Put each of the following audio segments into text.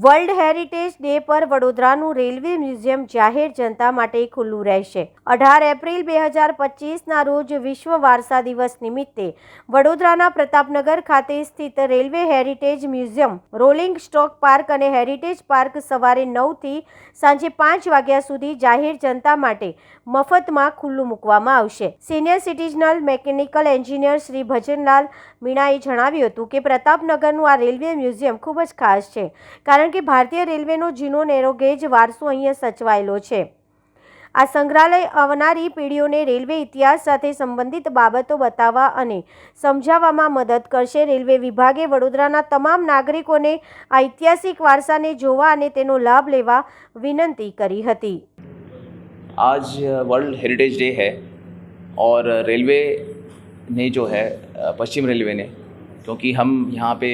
World heritage day પર વડોદરાનું railway museum જાહેર જનતા માટે ખુલ્લું રહેશે। 18 એપ્રિલ 2025ના રોજ વિશ્વ વારસા દિવસ નિમિત્તે વડોદરાના પ્રતાપનગર ખાતે સ્થિત railway heritage museum, rolling stock park અને હેરિટેજ પાર્ક સવારે 9 થી સાંજે 5 વાગ્યા સુધી જાહેર જનતા માટે મફતમાં ખુલ્લું મૂકવામાં આવશે। સિનિયર સિટીઝનલ મેકેનિકલ એન્જિનિયર શ્રી ભજનલાલ મીણાએ જણાવ્યું હતું કે પ્રતાપનગરનું આ રેલવે મ્યુઝિયમ ખૂબ જ ખાસ છે, કારણ કે ભારતીય રેલવેનો જૂનો નેરોગેજ વારસો અહીંયા સચવાયેલો છે। આ સંગ્રહાલય આવનારી પેઢીઓને રેલવે ઇતિહાસ સાથે સંબંધિત બાબતો બતાવવા અને સમજાવવામાં મદદ કરશે। રેલવે વિભાગે વડોદરાના તમામ નાગરિકોને આ ઐતિહાસિક વારસાને જોવા અને તેનો લાભ લેવા વિનંતી કરી હતી। आज वर्ल्ड हेरिटेज डे है और रेलवे ने जो है पश्चिम रेलवे ने, क्योंकि हम यहाँ पे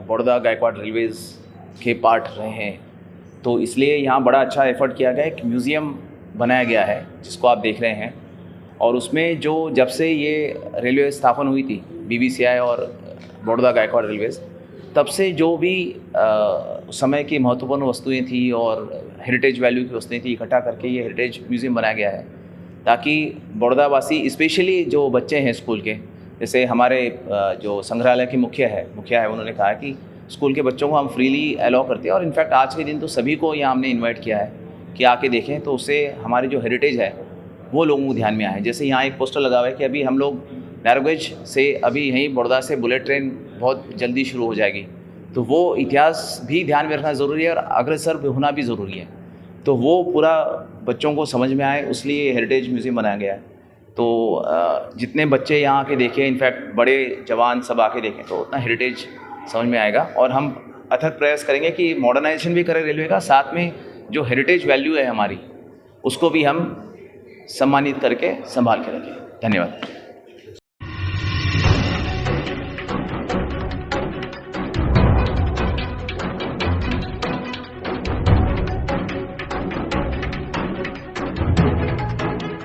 बड़ौदा गायकवाड़ रेलवेज़ के पार्ट रहे हैं, तो इसलिए यहाँ बड़ा अच्छा एफर्ट किया गया। एक म्यूज़ियम बनाया गया है जिसको आप देख रहे हैं, और उसमें जो जब से ये रेलवे स्थापन हुई थी BBCI और बड़ौदा गायकवाड़ रेलवेज़, तब से जो भी समय की महत्वपूर्ण वस्तुएं थी और हेरिटेज वैल्यू की वस्तुएं थी, इकट्ठा करके ये हेरिटेज म्यूज़ियम बनाया गया है, ताकि बड़ौदावासी स्पेशली जो बच्चे हैं स्कूल के, जैसे हमारे जो संग्रहालय के मुखिया है उन्होंने कहा कि स्कूल के बच्चों को हम फ्रीली अलाउ करते हैं, और इनफैक्ट आज के दिन तो सभी को यहाँ हमने इन्वाइट किया है कि आके देखें, तो उससे हमारी जो हेरिटेज है वो लोगों को ध्यान में आए। जैसे यहाँ एक पोस्टर लगा हुआ है कि अभी हम लोग नैरोगेज से अभी यहीं बड़ौदा से बुलेट ट्रेन बहुत जल्दी शुरू हो जाएगी, तो वो इतिहास भी ध्यान में रखना ज़रूरी है और अग्रसर होना भी ज़रूरी है, तो वो पूरा बच्चों को समझ में आए, इसलिए हेरिटेज म्यूज़ियम बनाया गया है। तो जितने बच्चे यहाँ आके देखें, इनफैक्ट बड़े जवान सब आके देखें, तो उतना हेरिटेज समझ में आएगा। और हम अथक प्रयास करेंगे कि मॉडर्नाइजेशन भी करें रेलवे का, साथ में जो हेरिटेज वैल्यू है हमारी उसको भी हम सम्मानित करके संभाल के रखें। धन्यवाद।